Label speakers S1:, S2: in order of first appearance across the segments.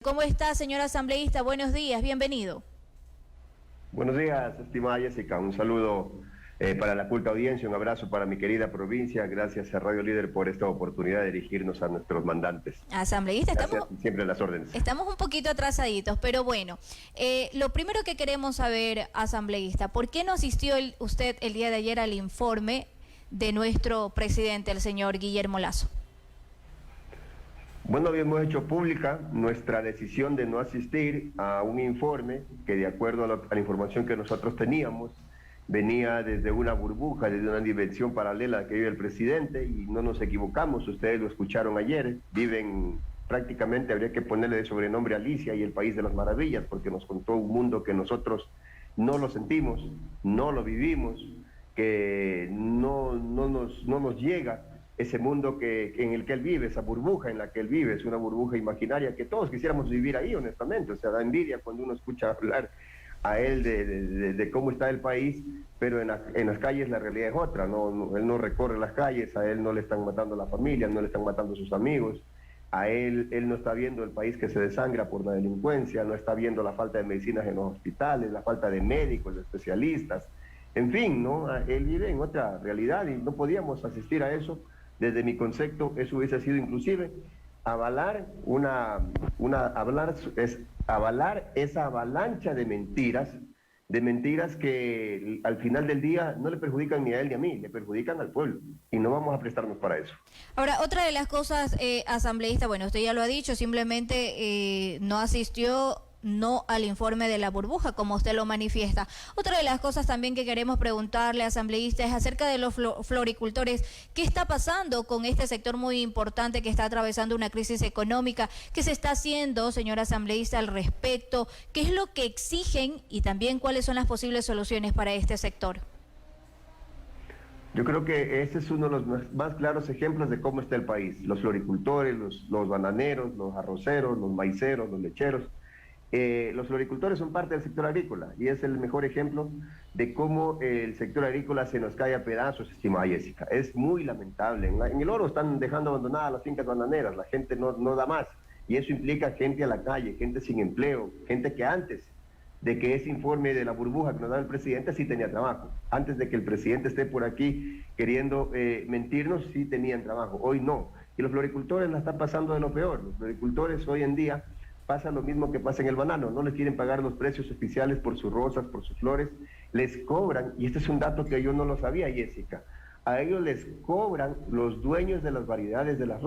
S1: ¿Cómo está, señor asambleísta? Buenos días, bienvenido.
S2: Buenos días, estimada Jessica. Un saludo para la culta audiencia, un abrazo para mi querida provincia. Gracias a Radio Líder por esta oportunidad de dirigirnos a nuestros mandantes.
S1: Asambleísta,
S2: Gracias y siempre a las órdenes.
S1: estamos un poquito atrasaditos, pero bueno, lo primero que queremos saber, asambleísta, ¿por qué no asistió usted el día de ayer al informe de nuestro presidente, el señor Guillermo Lasso?
S2: Bueno, habíamos hecho pública nuestra decisión de no asistir a un informe que, de acuerdo a la información que nosotros teníamos, venía desde una burbuja, desde una dimensión paralela que vive el presidente, y no nos equivocamos, ustedes lo escucharon ayer, viven prácticamente, habría que ponerle de sobrenombre Alicia y el País de las Maravillas, porque nos contó un mundo que nosotros no lo sentimos, no lo vivimos, que no nos llega. Ese mundo en el que él vive, esa burbuja en la que él vive, es una burbuja imaginaria que todos quisiéramos vivir ahí, honestamente. O sea, da envidia cuando uno escucha hablar a él de cómo está el país, pero en las calles la realidad es otra. Él no recorre las calles, a él no le están matando a la familia, no le están matando a sus amigos, a él no está viendo el país que se desangra por la delincuencia, no está viendo la falta de medicinas en los hospitales, la falta de médicos, de especialistas, en fin, ¿no? Él vive en otra realidad y no podíamos asistir a eso. Desde mi concepto, eso hubiese sido inclusive avalar avalar esa avalancha de mentiras que al final del día no le perjudican ni a él ni a mí, le perjudican al pueblo, y no vamos a prestarnos para eso.
S1: Ahora, otra de las cosas, asambleísta, bueno, usted ya lo ha dicho, simplemente no asistió, no al informe de la burbuja, como usted lo manifiesta. Otra de las cosas también que queremos preguntarle, asambleísta, es acerca de los floricultores. ¿Qué está pasando con este sector muy importante que está atravesando una crisis económica? ¿Qué se está haciendo, señor asambleísta, al respecto? ¿Qué es lo que exigen y también cuáles son las posibles soluciones para este sector?
S2: Yo creo que este es uno de los más claros ejemplos de cómo está el país. Los floricultores, los bananeros, los arroceros, los maiceros, los lecheros. Los floricultores son parte del sector agrícola y es el mejor ejemplo de cómo el sector agrícola se nos cae a pedazos, estimada Jessica. Es muy lamentable. En el oro están dejando abandonadas las fincas bananeras, la gente no da más, y eso implica gente a la calle, gente sin empleo, gente que antes de que ese informe de la burbuja que nos da el presidente sí tenía trabajo. Antes de que el presidente esté por aquí queriendo mentirnos, sí tenían trabajo. Hoy no. Y los floricultores la están pasando de lo peor. Los floricultores hoy en día pasa lo mismo que pasa en el banano, no les quieren pagar los precios oficiales por sus rosas, por sus flores, les cobran, y este es un dato que yo no lo sabía, Jessica, a ellos les cobran los dueños de las variedades de las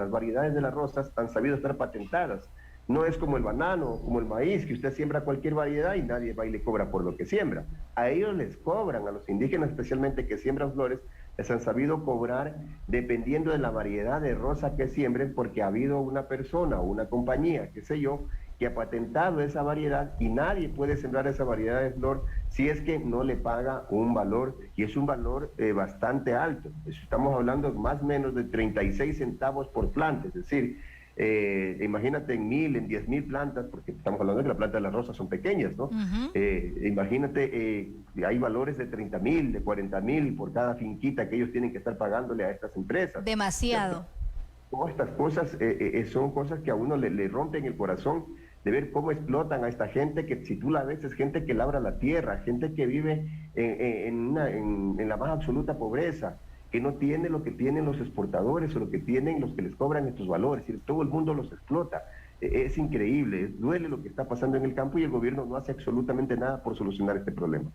S2: variedades de las rosas han sabido estar patentadas, no es como el banano, como el maíz, que usted siembra cualquier variedad y nadie va y le cobra por lo que siembra. A ellos les cobran, a los indígenas especialmente que siembran flores, les han sabido cobrar dependiendo de la variedad de rosa que siembren, porque ha habido una persona o una compañía, qué sé yo, que ha patentado esa variedad y nadie puede sembrar esa variedad de flor si es que no le paga un valor, y es un valor bastante alto. Estamos hablando más o menos de 36 centavos por planta, es decir, imagínate en 1000, en 10.000 plantas, porque estamos hablando de que las plantas de las rosas son pequeñas, ¿no? Imagínate, hay valores de 30.000, de 40.000 por cada finquita que ellos tienen que estar pagándole a estas empresas.
S1: Demasiado.
S2: Todas estas cosas son cosas que a uno le rompen el corazón, de ver cómo explotan a esta gente que, si tú la ves, es gente que labra la tierra, gente que vive en la más absoluta pobreza, que no tiene lo que tienen los exportadores o lo que tienen los que les cobran estos valores, y todo el mundo los explota. Es increíble, duele lo que está pasando en el campo y el gobierno no hace absolutamente nada por solucionar este problema.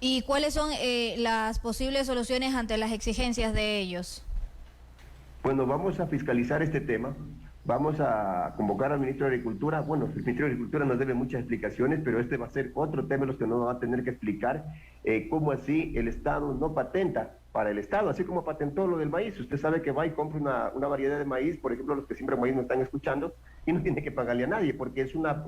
S1: ¿Y cuáles son las posibles soluciones ante las exigencias de ellos?
S2: Bueno, vamos a fiscalizar este tema, vamos a convocar al ministro de Agricultura. Bueno, el ministro de Agricultura nos debe muchas explicaciones, pero este va a ser otro tema los que nos va a tener que explicar cómo así el Estado no patenta para el Estado, así como patentó lo del maíz. Usted sabe que va y compra una variedad de maíz, por ejemplo, los que siembran maíz no están escuchando, y no tiene que pagarle a nadie, porque es una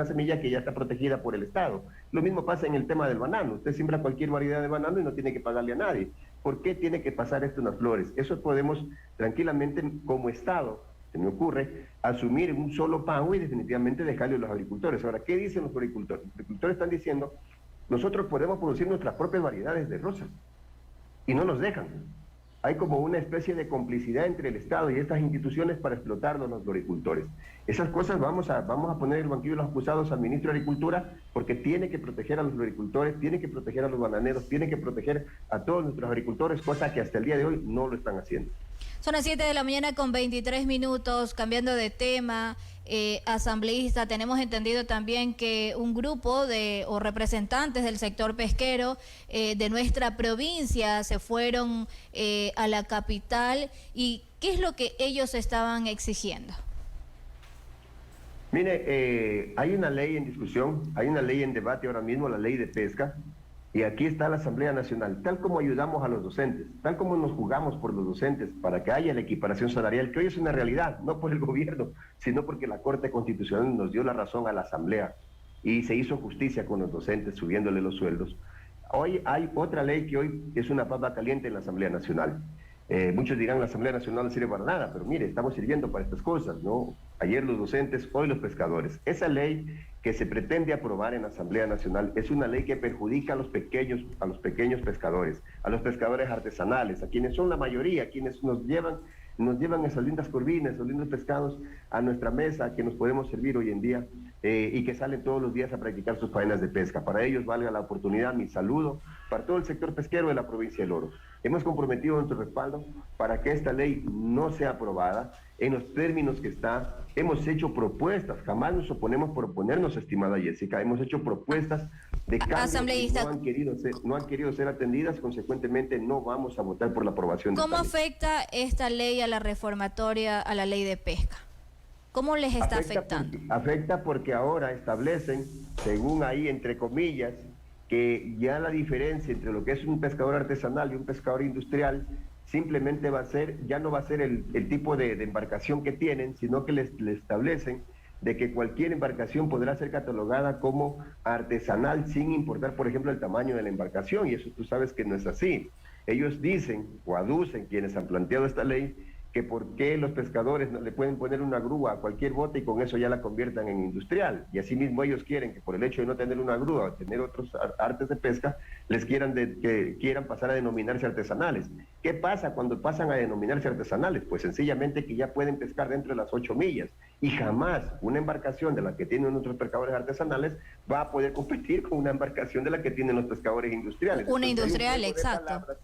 S2: semilla que ya está protegida por el Estado. Lo mismo pasa en el tema del banano. Usted siembra cualquier variedad de banano y no tiene que pagarle a nadie. ¿Por qué tiene que pasar esto en las flores? Eso podemos tranquilamente, como Estado, se me ocurre, asumir un solo pago y definitivamente dejarle a los agricultores. Ahora, ¿qué dicen los agricultores? Los agricultores están diciendo, nosotros podemos producir nuestras propias variedades de rosas, y no nos dejan. hay como una especie de complicidad entre el Estado y estas instituciones para explotarnos los floricultores. Esas cosas vamos a poner el banquillo de los acusados al ministro de Agricultura, porque tiene que proteger a los floricultores, tiene que proteger a los bananeros, tiene que proteger a todos nuestros agricultores, cosa que hasta el día de hoy no lo están haciendo.
S1: Son las 7 de la mañana con 23 minutos, cambiando de tema. Asambleísta, tenemos entendido también que un grupo o representantes del sector pesquero de nuestra provincia se fueron a la capital. ¿Y qué es lo que ellos estaban exigiendo?
S2: Mire, hay una ley en discusión, hay una ley en debate ahora mismo, la ley de pesca, y aquí está la Asamblea Nacional. Tal como ayudamos a los docentes, tal como nos jugamos por los docentes para que haya la equiparación salarial, que hoy es una realidad, no por el gobierno, sino porque la Corte Constitucional nos dio la razón a la Asamblea y se hizo justicia con los docentes subiéndole los sueldos. Hoy hay otra ley que hoy es una papa caliente en la Asamblea Nacional. Muchos dirán la Asamblea Nacional no sirve para nada, pero mire, estamos sirviendo para estas cosas, ¿no? Ayer los docentes, hoy los pescadores. Esa ley que se pretende aprobar en la Asamblea Nacional es una ley que perjudica a los pequeños pescadores, a los pescadores artesanales, a quienes son la mayoría, quienes nos llevan esas lindas corvinas, esos lindos pescados a nuestra mesa que nos podemos servir hoy en día y que salen todos los días a practicar sus faenas de pesca. Para ellos valga la oportunidad, mi saludo, para todo el sector pesquero de la provincia del Oro. Hemos comprometido nuestro respaldo para que esta ley no sea aprobada en los términos que está. Hemos hecho propuestas, jamás nos oponemos por oponernos, estimada Jessica, hemos hecho propuestas de cambio que no han querido ser atendidas, consecuentemente no vamos a votar por la aprobación de esta ley.
S1: ¿Cómo afecta esta ley a la reformatoria, a la ley de pesca? ¿Cómo les está afectando?
S2: Afecta porque ahora establecen, según ahí, entre comillas, que ya la diferencia entre lo que es un pescador artesanal y un pescador industrial simplemente ya no va a ser el tipo de embarcación que tienen, sino que les establecen de que cualquier embarcación podrá ser catalogada como artesanal sin importar, por ejemplo, el tamaño de la embarcación, y eso tú sabes que no es así. Ellos dicen o aducen, quienes han planteado esta ley, que por qué los pescadores no le pueden poner una grúa a cualquier bote y con eso ya la conviertan en industrial. Y asimismo ellos quieren que por el hecho de no tener una grúa o tener otros artes de pesca, que quieran pasar a denominarse artesanales. ¿Qué pasa cuando pasan a denominarse artesanales? Pues sencillamente que ya pueden pescar dentro de las 8 millas. Y jamás una embarcación de la que tienen nuestros pescadores artesanales va a poder competir con una embarcación de la que tienen los pescadores industriales.
S1: Una industrial, exacto.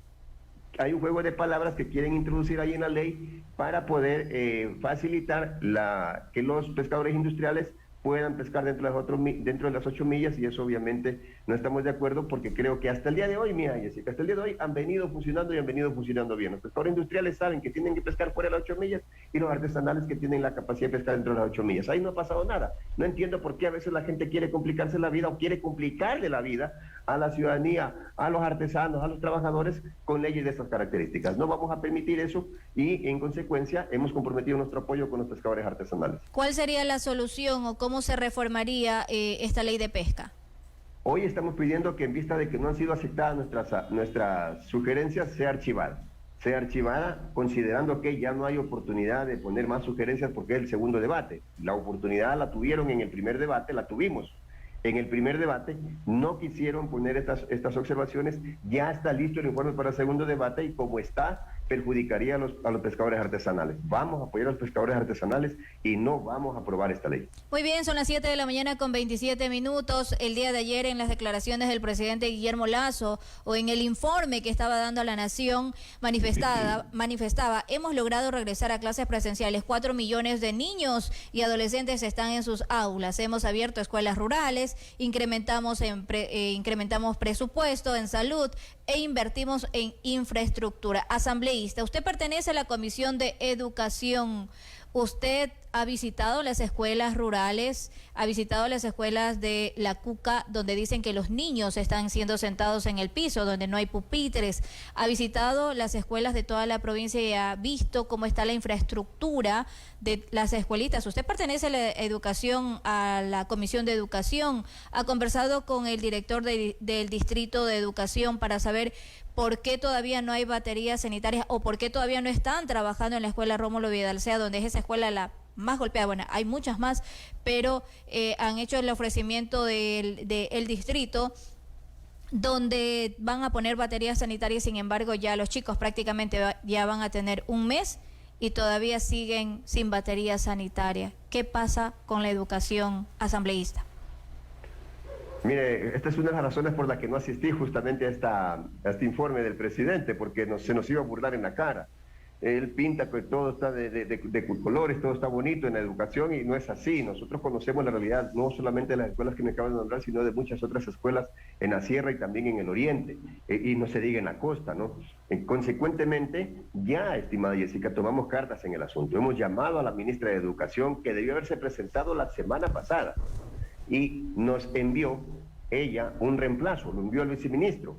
S2: Hay un juego de palabras que quieren introducir ahí en la ley para poder facilitar que los pescadores industriales puedan pescar dentro de las 8 millas, y eso obviamente no estamos de acuerdo, porque creo que hasta el día de hoy, mira Jessica, hasta el día de hoy han venido funcionando y han venido funcionando bien. Los pescadores industriales saben que tienen que pescar fuera de las 8 millas y los artesanales que tienen la capacidad de pescar dentro de las 8 millas. Ahí no ha pasado nada. No entiendo por qué a veces la gente quiere complicarse la vida o quiere complicarle la vida a la ciudadanía, a los artesanos, a los trabajadores con leyes de estas características. No vamos a permitir eso y en consecuencia hemos comprometido nuestro apoyo con los pescadores artesanales.
S1: ¿Cuál sería la solución o cómo se reformaría esta ley de pesca?
S2: Hoy estamos pidiendo que en vista de que no han sido aceptadas nuestras sugerencias, sea archivada, considerando que ya no hay oportunidad de poner más sugerencias porque es el segundo debate. La oportunidad la tuvieron en el primer debate, la tuvimos. En el primer debate no quisieron poner estas observaciones, ya está listo el informe para el segundo debate y como está, perjudicaría a los pescadores artesanales. Vamos a apoyar a los pescadores artesanales y no vamos a aprobar esta ley.
S1: Muy bien, son las 7 de la mañana con 27 minutos. El día de ayer, en las declaraciones del presidente Guillermo Lasso o en el informe que estaba dando a la Nación, manifestaba, hemos logrado regresar a clases presenciales. 4 millones de niños y adolescentes están en sus aulas. Hemos abierto escuelas rurales, incrementamos presupuesto en salud e invertimos en infraestructura. Asambleísta, usted pertenece a la Comisión de Educación. ¿Usted ha visitado las escuelas rurales, ha visitado las escuelas de la Cuca, donde dicen que los niños están siendo sentados en el piso, donde no hay pupitres? ¿Ha visitado las escuelas de toda la provincia y ha visto cómo está la infraestructura de las escuelitas? Usted pertenece a la educación, a la Comisión de Educación. ¿Ha conversado con el director del Distrito de Educación para saber por qué todavía no hay baterías sanitarias o por qué todavía no están trabajando en la escuela Rómulo Vidalcea, donde es esa escuela la más golpeada? Bueno, hay muchas más, pero han hecho el ofrecimiento del distrito donde van a poner baterías sanitarias, sin embargo ya los chicos prácticamente ya van a tener un mes y todavía siguen sin batería sanitaria. ¿Qué pasa con la educación asambleísta?
S2: Mire, esta es una de las razones por las que no asistí justamente a este informe del presidente, porque se nos iba a burlar en la cara. Él pinta que todo está de colores, todo está bonito en la educación y no es así. Nosotros conocemos la realidad no solamente de las escuelas que me acaban de nombrar, sino de muchas otras escuelas en la sierra y también en el oriente, y no se diga en la costa, ¿no? Consecuentemente, ya, estimada Jessica, tomamos cartas en el asunto. Hemos llamado a la ministra de Educación, que debió haberse presentado la semana pasada, y nos envió ella un reemplazo, lo envió al viceministro.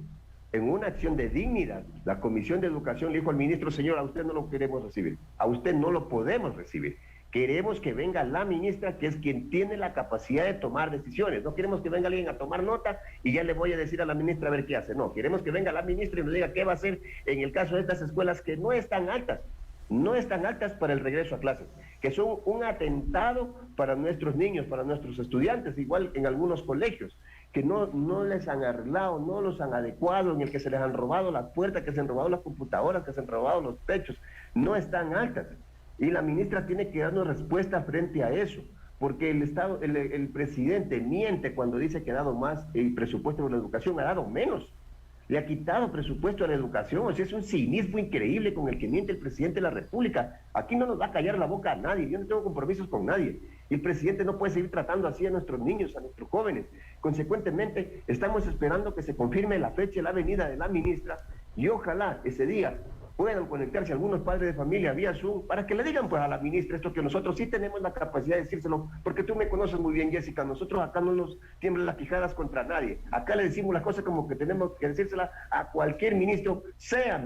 S2: En una acción de dignidad, la Comisión de Educación le dijo al ministro: señor, a usted no lo queremos recibir, a usted no lo podemos recibir. Queremos que venga la ministra, que es quien tiene la capacidad de tomar decisiones. No queremos que venga alguien a tomar nota y ya le voy a decir a la ministra a ver qué hace. No, queremos que venga la ministra y nos diga qué va a hacer en el caso de estas escuelas que no están altas. No están altas para el regreso a clases, que son un atentado para nuestros niños, para nuestros estudiantes, igual en algunos colegios, que no les han arreglado, no los han adecuado, en el que se les han robado las puertas, que se han robado las computadoras, que se han robado los techos, no están altas. Y la ministra tiene que darnos respuesta frente a eso, porque el presidente miente cuando dice que ha dado más el presupuesto de la educación, ha dado menos. Le ha quitado presupuesto a la educación. O sea, es un cinismo increíble con el que miente el presidente de la República. Aquí no nos va a callar la boca a nadie, yo no tengo compromisos con nadie. Y el presidente no puede seguir tratando así a nuestros niños, a nuestros jóvenes. Consecuentemente, estamos esperando que se confirme la fecha de la venida de la ministra y ojalá ese día puedan conectarse algunos padres de familia vía Zoom para que le digan pues a la ministra esto, que nosotros sí tenemos la capacidad de decírselo, porque tú me conoces muy bien, Jessica, nosotros acá no nos tiemblan las quijadas contra nadie, acá le decimos las cosas como que tenemos que decírsela a cualquier ministro, sea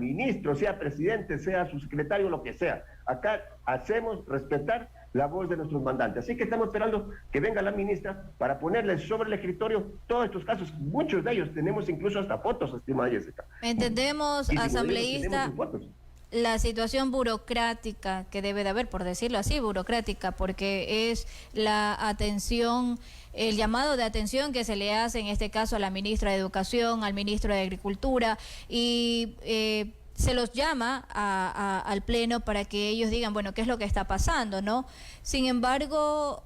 S2: presidente, sea su secretario, lo que sea. Acá hacemos respetar la voz de nuestros mandantes. Así que estamos esperando que venga la ministra para ponerle sobre el escritorio todos estos casos. Muchos de ellos tenemos incluso hasta fotos, estimada Jessica.
S1: Entendemos,
S2: Y si
S1: asambleísta,
S2: tenemos fotos.
S1: la situación burocrática que debe de haber, por decirlo así, burocrática, porque es la atención, el llamado de atención que se le hace en este caso a la ministra de Educación, al ministro de Agricultura, y se los llama al Pleno para que ellos digan, bueno, qué es lo que está pasando, ¿no? Sin embargo,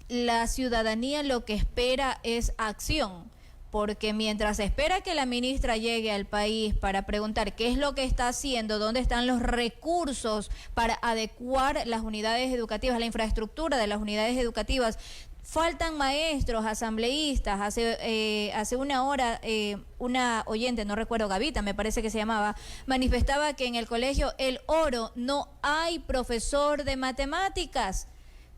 S1: la ciudadanía lo que espera es acción, porque mientras espera que la ministra llegue al país para preguntar qué es lo que está haciendo, dónde están los recursos para adecuar las unidades educativas, la infraestructura de las unidades educativas, faltan maestros, asambleístas. Hace una hora una oyente, no recuerdo, Gavita me parece que se llamaba, manifestaba que en el colegio El Oro no hay profesor de matemáticas.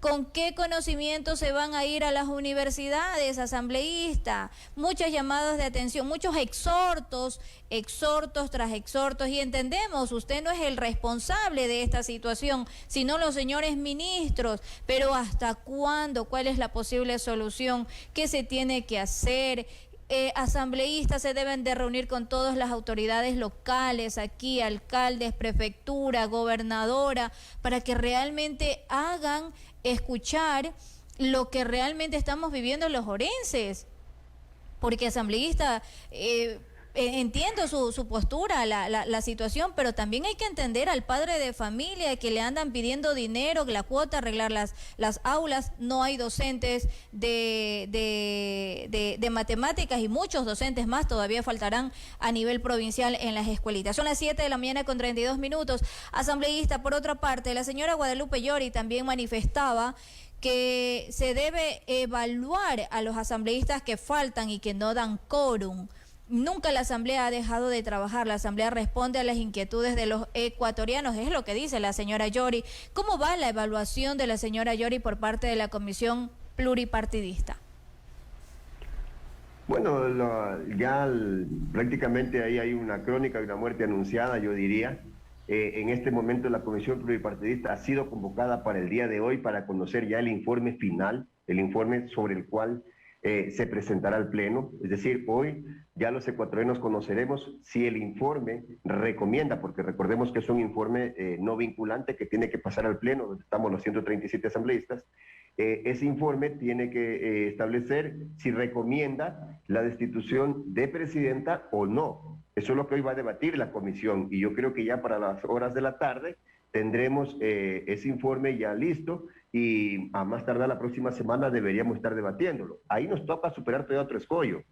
S1: ¿Con qué conocimiento se van a ir a las universidades, asambleístas? Muchas llamadas de atención, muchos exhortos tras exhortos, y entendemos, usted no es el responsable de esta situación, sino los señores ministros, pero ¿hasta cuándo? ¿Cuál es la posible solución? ¿Qué se tiene que hacer? Asambleístas se deben de reunir con todas las autoridades locales, aquí, alcaldes, prefectura, gobernadora, para que realmente hagan escuchar lo que realmente estamos viviendo los orenses. Porque asambleísta, entiendo su postura, la situación, pero también hay que entender al padre de familia que le andan pidiendo dinero, la cuota, arreglar las aulas, no hay docentes de matemáticas y muchos docentes más todavía faltarán a nivel provincial en las escuelitas. Son las 7 de la mañana con 32 minutos. Asambleísta, por otra parte, la señora Guadalupe Llori también manifestaba que se debe evaluar a los asambleístas que faltan y que no dan quórum. Nunca la Asamblea ha dejado de trabajar, la Asamblea responde a las inquietudes de los ecuatorianos, es lo que dice la señora Llori. ¿Cómo va la evaluación de la señora Llori por parte de la Comisión Pluripartidista?
S2: Bueno, prácticamente ahí hay una crónica de una muerte anunciada, yo diría. En este momento la Comisión Pluripartidista ha sido convocada para el día de hoy para conocer ya el informe final, el informe sobre el cual se presentará al Pleno. Es decir, hoy ya los ecuatorianos conoceremos si el informe recomienda, porque recordemos que es un informe no vinculante que tiene que pasar al Pleno, donde estamos los 137 asambleístas, ese informe tiene que establecer si recomienda la destitución de presidenta o no. Eso es lo que hoy va a debatir la comisión y yo creo que ya para las horas de la tarde tendremos ese informe ya listo y a más tardar la próxima semana deberíamos estar debatiéndolo. Ahí nos toca superar todavía otro escollo,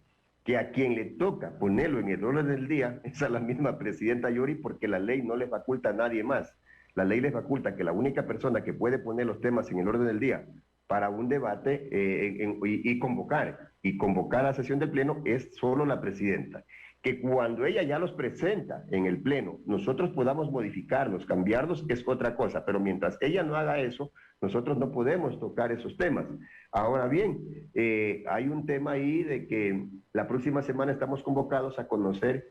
S2: que a quien le toca ponerlo en el orden del día es a la misma presidenta Yori, porque la ley no le faculta a nadie más. La ley le faculta que la única persona que puede poner los temas en el orden del día para un debate y convocar a la sesión del Pleno es solo la presidenta. Que cuando ella ya los presenta en el Pleno, nosotros podamos modificarlos, cambiarlos, es otra cosa, pero mientras ella no haga eso, nosotros no podemos tocar esos temas. Ahora bien, hay un tema ahí de que la próxima semana estamos convocados a conocer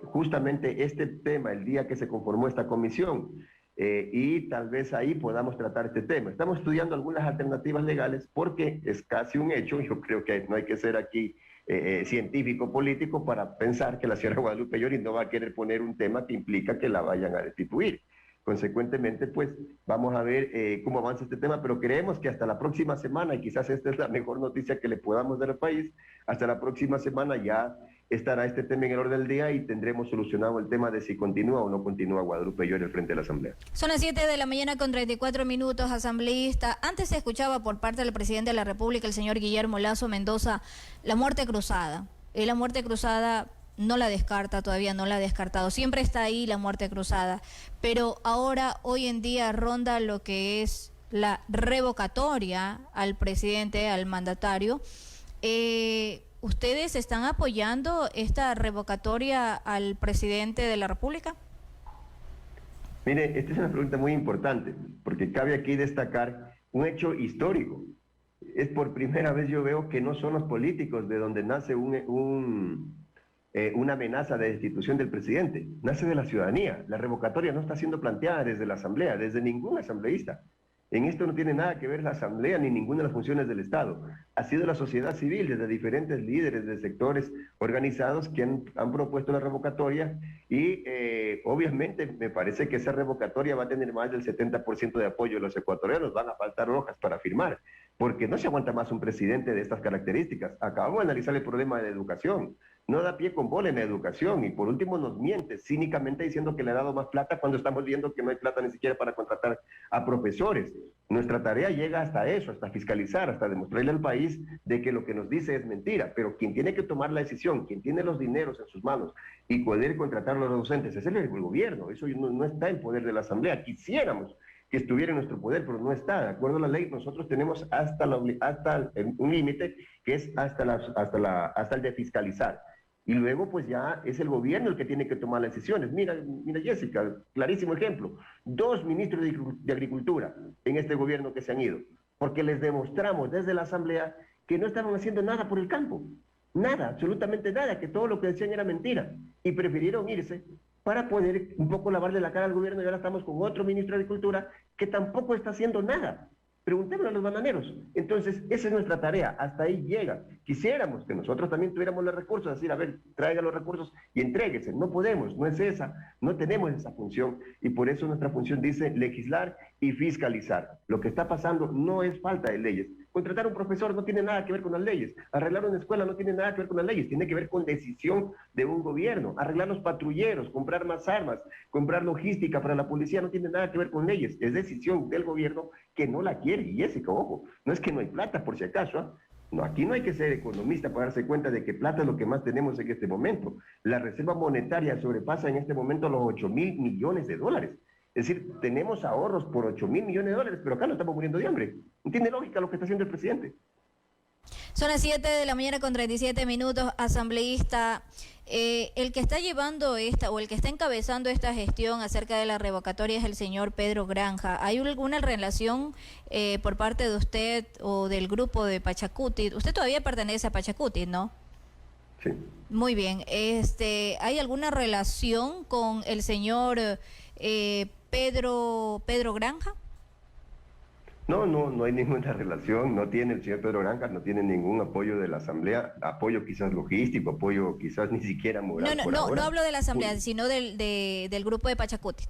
S2: justamente este tema, el día que se conformó esta comisión, y tal vez ahí podamos tratar este tema. Estamos estudiando algunas alternativas legales porque es casi un hecho, yo creo que no hay que ser aquí científico político para pensar que la señora Guadalupe Llori no va a querer poner un tema que implica que la vayan a destituir. Consecuentemente, pues vamos a ver cómo avanza este tema, pero creemos que hasta la próxima semana, y quizás esta es la mejor noticia que le podamos dar al país, hasta la próxima semana ya estará este tema en el orden del día y tendremos solucionado el tema de si continúa o no continúa Guadalupe Llori al frente de la Asamblea.
S1: Son las 7 de la mañana con 34 minutos, asambleísta. Antes se escuchaba por parte del presidente de la República, el señor Guillermo Lasso Mendoza, la muerte cruzada. Y la muerte cruzada no la descarta, todavía no la ha descartado. Siempre está ahí la muerte cruzada. Pero ahora, hoy en día, ronda lo que es la revocatoria al presidente, al mandatario. ¿Ustedes están apoyando esta revocatoria al presidente de la República?
S2: Mire, esta es una pregunta muy importante, porque cabe aquí destacar un hecho histórico. Es por primera vez yo veo que no son los políticos de donde nace una amenaza de destitución del presidente, nace de la ciudadanía. La revocatoria no está siendo planteada desde la Asamblea, desde ningún asambleísta. En esto no tiene nada que ver la Asamblea ni ninguna de las funciones del Estado. Ha sido la sociedad civil, desde diferentes líderes de sectores organizados que han propuesto la revocatoria y obviamente me parece que esa revocatoria va a tener más del 70% de apoyo de los ecuatorianos. Van a faltar hojas para firmar, porque no se aguanta más un presidente de estas características. Acabamos de analizar el problema de educación. No da pie con bola en la educación y por último nos miente cínicamente diciendo que le ha dado más plata cuando estamos viendo que no hay plata ni siquiera para contratar a profesores. Nuestra tarea llega hasta eso, hasta fiscalizar, hasta demostrarle al país de que lo que nos dice es mentira, pero quien tiene que tomar la decisión, quien tiene los dineros en sus manos y poder contratar a los docentes es el gobierno. Eso no está en poder de la Asamblea. Quisiéramos que estuviera en nuestro poder, pero no está. De acuerdo a la ley, nosotros tenemos hasta un límite que es hasta el de fiscalizar. Y luego, pues ya es el gobierno el que tiene que tomar las decisiones. Mira Jessica, clarísimo ejemplo. 2 ministros de Agricultura en este gobierno que se han ido, porque les demostramos desde la Asamblea que no estaban haciendo nada por el campo. Nada, absolutamente nada, que todo lo que decían era mentira. Y prefirieron irse para poder un poco lavarle la cara al gobierno y ahora estamos con otro ministro de Agricultura que tampoco está haciendo nada. Preguntémosle a los bananeros. Entonces, esa es nuestra tarea, hasta ahí llega. Quisiéramos que nosotros también tuviéramos los recursos, decir, a ver, traiga los recursos y entréguese. No podemos, no es esa, no tenemos esa función y por eso nuestra función dice legislar y fiscalizar. Lo que está pasando no es falta de leyes. Contratar a un profesor no tiene nada que ver con las leyes. Arreglar una escuela no tiene nada que ver con las leyes. Tiene que ver con decisión de un gobierno. Arreglar los patrulleros, comprar más armas, comprar logística para la policía no tiene nada que ver con leyes. Es decisión del gobierno que no la quiere. Y Jessica, ojo, no es que no hay plata por si acaso, ¿eh? No, aquí no hay que ser economista para darse cuenta de que plata es lo que más tenemos en este momento. La reserva monetaria sobrepasa en este momento los 8.000 millones de dólares. Es decir, tenemos ahorros por 8.000 millones de dólares, pero acá no estamos muriendo de hambre. No tiene lógica lo que está haciendo el presidente.
S1: Son las 7 de la mañana con 37 minutos, asambleísta. El que está llevando el que está encabezando esta gestión acerca de la revocatoria es el señor Pedro Granja. ¿Hay alguna relación por parte de usted o del grupo de Pachacuti? Usted todavía pertenece a Pachacuti, ¿no?
S2: Sí.
S1: Muy bien. ¿Hay alguna relación con el señor Pedro Granja?
S2: No hay ninguna relación, no tiene el señor Pedro Granja, no tiene ningún apoyo de la Asamblea, apoyo quizás logístico, apoyo quizás ni siquiera moral.
S1: No hablo de la Asamblea, sino del grupo de Pachacuti.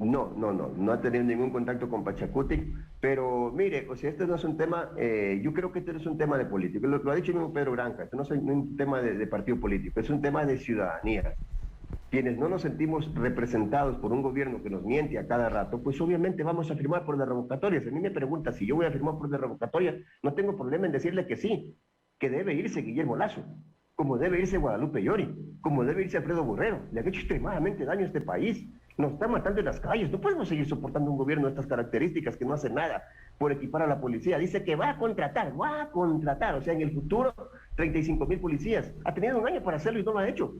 S2: No ha tenido ningún contacto con Pachacutic, pero mire, o sea, este no es un tema, yo creo que este no es un tema de político, lo ha dicho el mismo Pedro Granja, este no es un tema de partido político, es un tema de ciudadanía. Quienes no nos sentimos representados por un gobierno que nos miente a cada rato, pues obviamente vamos a firmar por la revocatoria. Si a mí me pregunta si yo voy a firmar por la revocatoria, no tengo problema en decirle que sí, que debe irse Guillermo Lasso, como debe irse Guadalupe Llori, como debe irse Alfredo Borrero. Le han hecho extremadamente daño a este país. Nos está matando en las calles. No podemos seguir soportando un gobierno de estas características que no hace nada por equipar a la policía. Dice que va a contratar. O sea, en el futuro, 35,000 policías. Ha tenido un año para hacerlo y no lo ha hecho.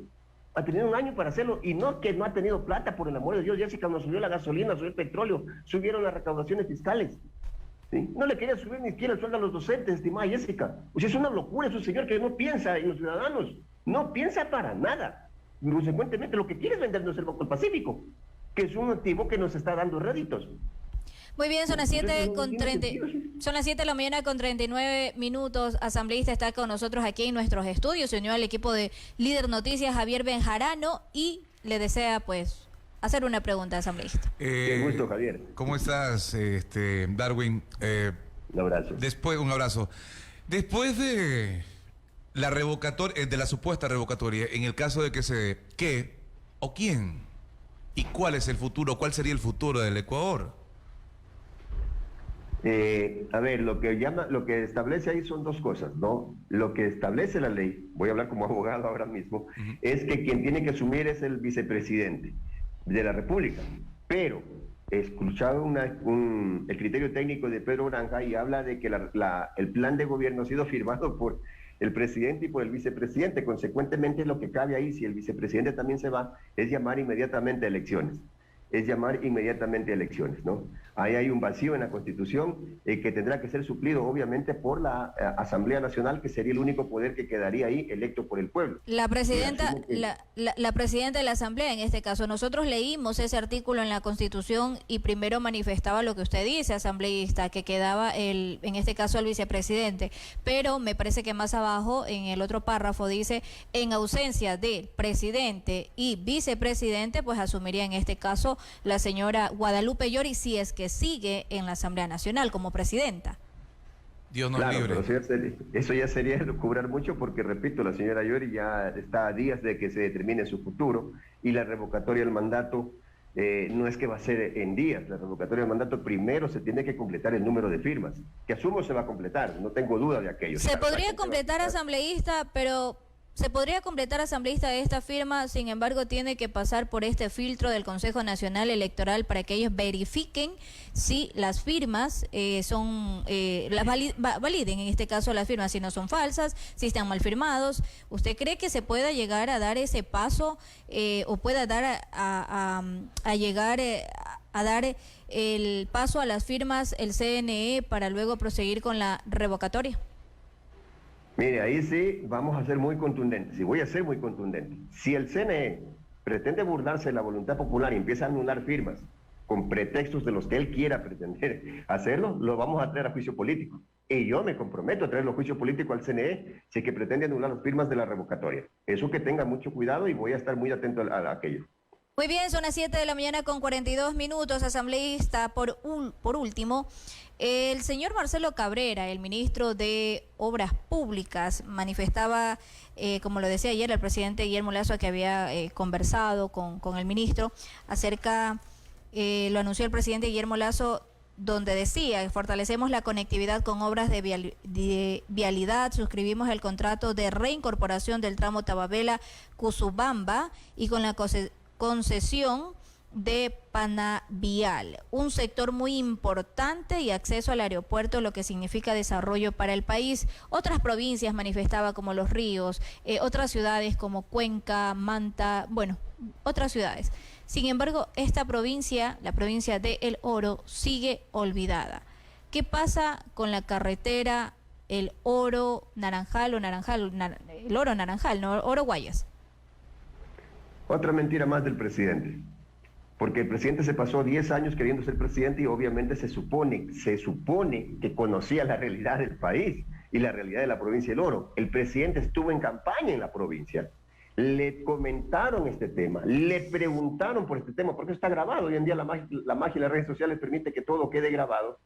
S2: Ha tenido un año para hacerlo y no que no ha tenido plata, por el amor de Dios. Jessica, nos subió la gasolina, subió el petróleo, subieron las recaudaciones fiscales. ¿Sí? No le quería subir ni siquiera el sueldo a los docentes, estimada Jessica. O sea, es una locura, es un señor que no piensa en los ciudadanos. No piensa para nada. Consecuentemente, lo que quiere es vendernos el Banco del Pacífico, que es un activo que nos está dando réditos.
S1: Muy bien, son las 7 con 30, son las 7 de la mañana con 39 minutos. Asambleísta está con nosotros aquí en nuestros estudios. Se unió al equipo de Líder Noticias, Javier Benjarano, y le desea, pues, hacer una pregunta, asambleísta.
S2: Qué gusto, Javier.
S3: ¿Cómo estás, Darwin?
S2: Un abrazo.
S3: Un abrazo. Después de la revocatoria, de la supuesta revocatoria, en el caso de que se dé, ¿qué o quién y cuál es el futuro? ¿Cuál sería el futuro del Ecuador?
S2: A ver, lo que establece ahí son dos cosas, ¿no? Lo que establece la ley, voy a hablar como abogado ahora mismo, es que quien tiene que asumir es el vicepresidente de la República. Pero he escuchado el criterio técnico de Pedro Granja y habla de que el plan de gobierno ha sido firmado por el presidente y por el vicepresidente. Consecuentemente, lo que cabe ahí, si el vicepresidente también se va, es llamar inmediatamente a elecciones. ¿No? Ahí hay un vacío en la Constitución que tendrá que ser suplido, obviamente, por la Asamblea Nacional, que sería el único poder que quedaría ahí electo por el pueblo.
S1: La presidenta, la presidenta de la Asamblea, en este caso, nosotros leímos ese artículo en la Constitución y primero manifestaba lo que usted dice, asambleísta, que quedaba, en este caso, el vicepresidente, pero me parece que más abajo, en el otro párrafo, dice, en ausencia del presidente y vicepresidente, pues asumiría en este caso la señora Guadalupe Llori, si es que sigue en la Asamblea Nacional como presidenta.
S3: Dios nos libre.
S2: Pero eso ya sería lucubrar mucho porque, repito, la señora Llori ya está a días de que se determine su futuro y la revocatoria del mandato no es que va a ser en días. La revocatoria del mandato primero se tiene que completar el número de firmas, que asumo se va a completar, no tengo duda de aquello.
S1: Se podría completar, asambleísta, pero... Se podría completar, asambleísta, de esta firma, sin embargo tiene que pasar por este filtro del Consejo Nacional Electoral para que ellos verifiquen si las firmas validen en este caso las firmas, si no son falsas, si están mal firmados. ¿Usted cree que se pueda llegar a dar ese paso o pueda dar a llegar a dar el paso a las firmas el CNE para luego proseguir con la revocatoria?
S2: Mire, ahí sí vamos a ser muy contundentes, y voy a ser muy contundente. Si el CNE pretende burlarse de la voluntad popular y empieza a anular firmas con pretextos de los que él quiera pretender hacerlo, lo vamos a traer a juicio político. Y yo me comprometo a traerlo a juicio político al CNE si es que pretende anular las firmas de la revocatoria. Eso, que tenga mucho cuidado, y voy a estar muy atento a aquello.
S1: Muy bien, son las 7 de la mañana con 42 minutos, asambleísta. Por último, el señor Marcelo Cabrera, el ministro de Obras Públicas, manifestaba, como lo decía ayer el presidente Guillermo Lasso, que había conversado con el ministro acerca, lo anunció el presidente Guillermo Lasso, donde decía: fortalecemos la conectividad con obras de vialidad, suscribimos el contrato de reincorporación del tramo Tababela-Cusubamba y con la concesión de Panavial, un sector muy importante, y acceso al aeropuerto, lo que significa desarrollo para el país. Otras provincias manifestaba, como Los Ríos, otras ciudades como Cuenca, Manta, bueno, otras ciudades. Sin embargo, esta provincia, la provincia de El Oro, sigue olvidada. ¿Qué pasa con la carretera El Oro Naranjal el Oro Naranjal, no, Oro Guayas?
S2: Otra mentira más del presidente, porque el presidente se pasó 10 años queriendo ser presidente y obviamente se supone que conocía la realidad del país y la realidad de la provincia del Oro. El presidente estuvo en campaña en la provincia, le comentaron este tema, le preguntaron por este tema, porque está grabado. Hoy en día la magia de las redes sociales permite que todo quede grabado.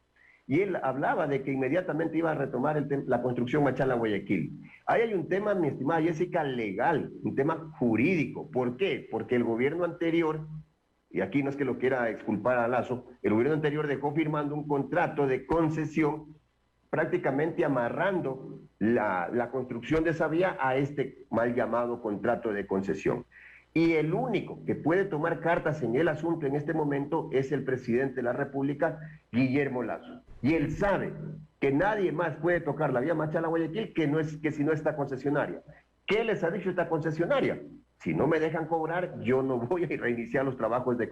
S2: Y él hablaba de que inmediatamente iba a retomar la construcción Machala-Guayaquil. Ahí hay un tema, mi estimada Jessica, legal, un tema jurídico. ¿Por qué? Porque el gobierno anterior, y aquí no es que lo quiera exculpar a Lazo, el gobierno anterior dejó firmando un contrato de concesión prácticamente amarrando la construcción de esa vía a este mal llamado contrato de concesión. Y el único que puede tomar cartas en el asunto en este momento es el presidente de la República, Guillermo Lasso. Y él sabe que nadie más puede tocar la vía Machala-Guayaquil que si no esta concesionaria. ¿Qué les ha dicho esta concesionaria? Si no me dejan cobrar, yo no voy a reiniciar los trabajos de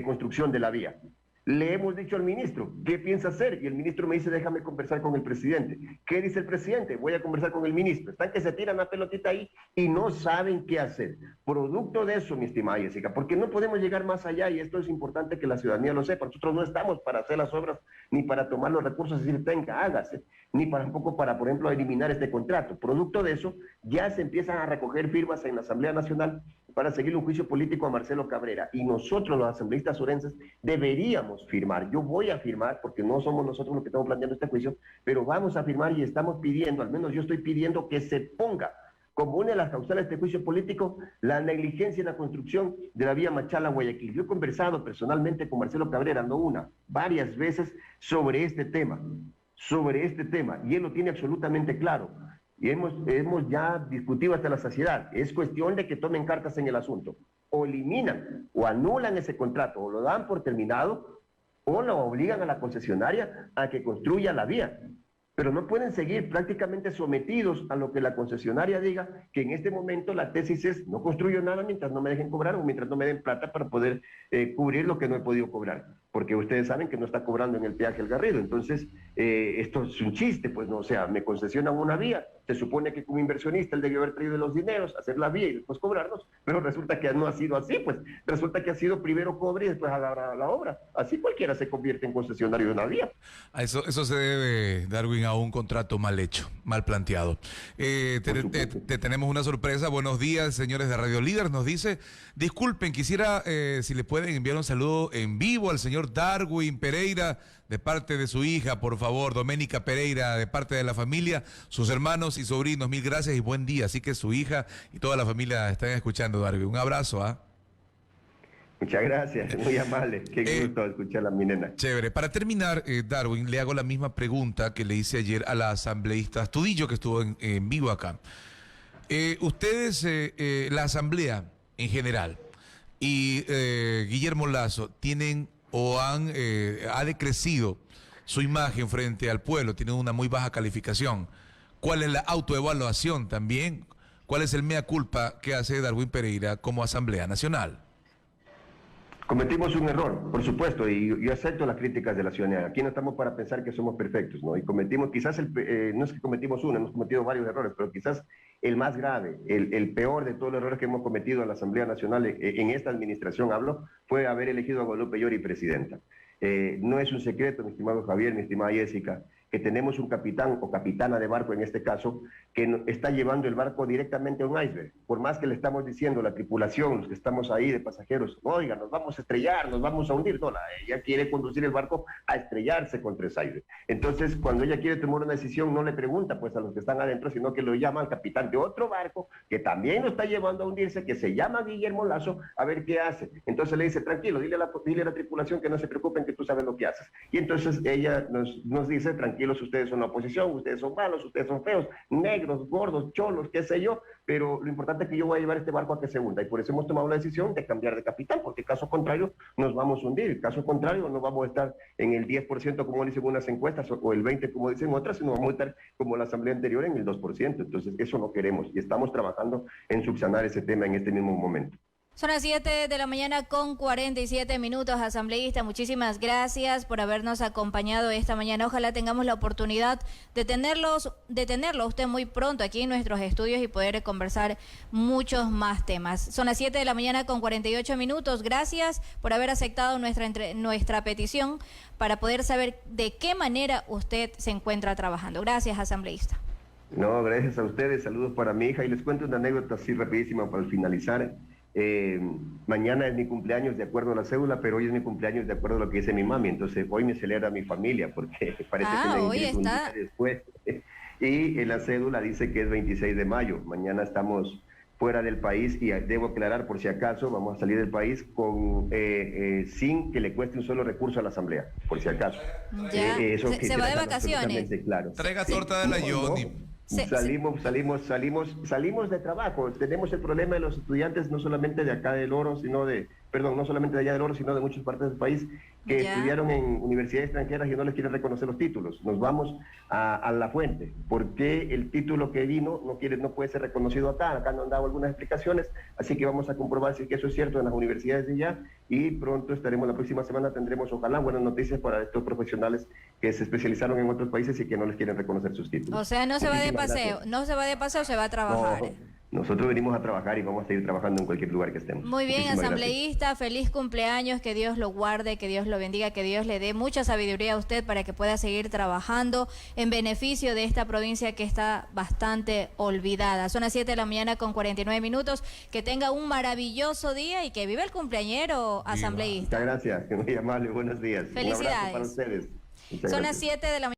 S2: construcción de la vía. Le hemos dicho al ministro, ¿qué piensa hacer? Y el ministro me dice, déjame conversar con el presidente. ¿Qué dice el presidente? Voy a conversar con el ministro. Están que se tiran la pelotita ahí y no saben qué hacer. Producto de eso, mi estimada Jessica, porque no podemos llegar más allá, y esto es importante que la ciudadanía lo sepa. Nosotros no estamos para hacer las obras, ni para tomar los recursos y decir, tenga, hágase, ni tampoco para, por ejemplo, eliminar este contrato. Producto de eso, ya se empiezan a recoger firmas en la Asamblea Nacional para seguir un juicio político a Marcelo Cabrera. Y nosotros, los asambleístas orenses, deberíamos firmar. Yo voy a firmar, porque no somos nosotros los que estamos planteando este juicio, pero vamos a firmar y estamos pidiendo, al menos yo estoy pidiendo que se ponga como una de las causales de este juicio político, la negligencia en la construcción de la vía Machala-Guayaquil. Yo he conversado personalmente con Marcelo Cabrera, no una, varias veces sobre este tema, y él lo tiene absolutamente claro. Y hemos ya discutido hasta la saciedad. Es cuestión de que tomen cartas en el asunto. O eliminan o anulan ese contrato, o lo dan por terminado, o lo obligan a la concesionaria a que construya la vía. Pero no pueden seguir prácticamente sometidos a lo que la concesionaria diga, que en este momento la tesis es, no construyo nada mientras no me dejen cobrar o mientras no me den plata para poder cubrir lo que no he podido cobrar. Porque ustedes saben que no está cobrando en el peaje El Garrido. Entonces, esto es un chiste, pues no, o sea, me concesionan una vía, se supone que como inversionista él debió haber traído los dineros, hacer la vía y después cobrarnos, pero resulta que no ha sido así, pues resulta que ha sido primero cobre y después agarra la obra. Así cualquiera se convierte en concesionario de una vía.
S3: A eso se debe, Darwin, a un contrato mal hecho, mal planteado. Te tenemos una sorpresa. Buenos días, señores de Radio Líder. Nos dice, disculpen, quisiera si le pueden enviar un saludo en vivo al señor Darwin Pereira, de parte de su hija, por favor, Doménica Pereira, de parte de la familia, sus hermanos y sobrinos. Mil gracias y buen día. Así que su hija y toda la familia están escuchando, Darwin. Un abrazo, ¿ah?
S2: Muchas gracias, muy amable. Qué gusto escuchar a mi nena.
S3: Chévere. Para terminar, Darwin, le hago la misma pregunta que le hice ayer a la asambleísta Astudillo, que estuvo en vivo acá. Ustedes, la asamblea en general, y Guillermo Lasso, tienen o ha decrecido su imagen frente al pueblo, tienen una muy baja calificación. ¿Cuál es la autoevaluación también? ¿Cuál es el mea culpa que hace Darwin Pereira como Asamblea Nacional?
S2: Cometimos un error, por supuesto, y yo acepto las críticas de la ciudadanía. Aquí no estamos para pensar que somos perfectos, ¿no? Y cometimos, quizás, no es que cometimos uno, hemos cometido varios errores, pero quizás el más grave, el peor de todos los errores que hemos cometido en la Asamblea Nacional, en esta administración hablo, fue haber elegido a Guadalupe Llori presidenta. No es un secreto, mi estimado Javier, mi estimada Jessica, que tenemos un capitán o capitana de barco en este caso, que está llevando el barco directamente a un iceberg. Por más que le estamos diciendo a la tripulación, los que estamos ahí de pasajeros, oiga, nos vamos a estrellar, nos vamos a hundir. No, ella quiere conducir el barco a estrellarse contra ese iceberg. Entonces, cuando ella quiere tomar una decisión, no le pregunta pues a los que están adentro, sino que lo llama al capitán de otro barco, que también lo está llevando a hundirse, que se llama Guillermo Lasso, a ver qué hace. Entonces le dice, tranquilo, dile a la tripulación que no se preocupen, que tú sabes lo que haces. Y entonces ella nos dice, tranquilos, ustedes son la oposición, ustedes son malos, ustedes son feos, negros, gordos, cholos, qué sé yo, pero lo importante es que yo voy a llevar este barco a que se hunda, y por eso hemos tomado la decisión de cambiar de capitán, porque caso contrario nos vamos a hundir, caso contrario no vamos a estar en el 10% como dicen unas encuestas, o el 20% como dicen otras, sino vamos a estar como la asamblea anterior en el 2%, entonces eso no queremos, y estamos trabajando en subsanar ese tema en este mismo momento.
S1: Son las 7 de la mañana con 47 minutos, asambleísta. Muchísimas gracias por habernos acompañado esta mañana. Ojalá tengamos la oportunidad de tenerlo a usted muy pronto aquí en nuestros estudios y poder conversar muchos más temas. Son las 7 de la mañana con 48 minutos. Gracias por haber aceptado nuestra petición para poder saber de qué manera usted se encuentra trabajando. Gracias, asambleísta.
S2: No, gracias a ustedes, saludos para mi hija y les cuento una anécdota así rapidísima para finalizar. Mañana es mi cumpleaños de acuerdo a la cédula, pero hoy es mi cumpleaños de acuerdo a lo que dice mi mami, entonces hoy me celebra mi familia porque parece que me
S1: Hoy
S2: ingreso un
S1: está.
S2: día después. Y en la cédula dice que es 26 de mayo, mañana estamos fuera del país y debo aclarar por si acaso, vamos a salir del país con sin que le cueste un solo recurso a la Asamblea, por si acaso.
S1: Ya.
S2: Eso
S1: Se
S2: quisiera
S1: va de
S2: dejar
S1: vacaciones.
S2: absolutamente claro.
S3: Traiga torta de la Johnny.
S2: Salimos de trabajo. Tenemos el problema de los estudiantes, no solamente de acá del Oro, no solamente de allá del Oro, sino de muchas partes del país, que
S1: Ya.
S2: estudiaron en universidades extranjeras y no les quieren reconocer los títulos. Nos vamos a la fuente. ¿Por qué el título que vino no puede ser reconocido acá? Acá nos han dado algunas explicaciones, así que vamos a comprobar si es que eso es cierto en las universidades de allá y pronto la próxima semana tendremos, ojalá, buenas noticias para estos profesionales que se especializaron en otros países y que no les quieren reconocer sus títulos.
S1: O sea, no se va de
S2: Muchísimas
S1: paseo,
S2: gracias.
S1: no se va de paseo, se va a trabajar.
S2: No, nosotros venimos a trabajar y vamos a seguir trabajando en cualquier lugar que estemos.
S1: Muy bien,
S2: Muchísimas
S1: asambleísta, feliz cumpleaños, que Dios lo guarde, que Dios lo bendiga, que Dios le dé mucha sabiduría a usted para que pueda seguir trabajando en beneficio de esta provincia que está bastante olvidada. Son las 7 de la mañana con 49 minutos. Que tenga un maravilloso día y que viva el cumpleañero asambleísta.
S2: Muchas gracias, muy amable, buenos días. Un abrazo
S1: Felicidades.
S2: para ustedes. Muchas
S1: Son
S2: gracias.
S1: las 7 de la mañana.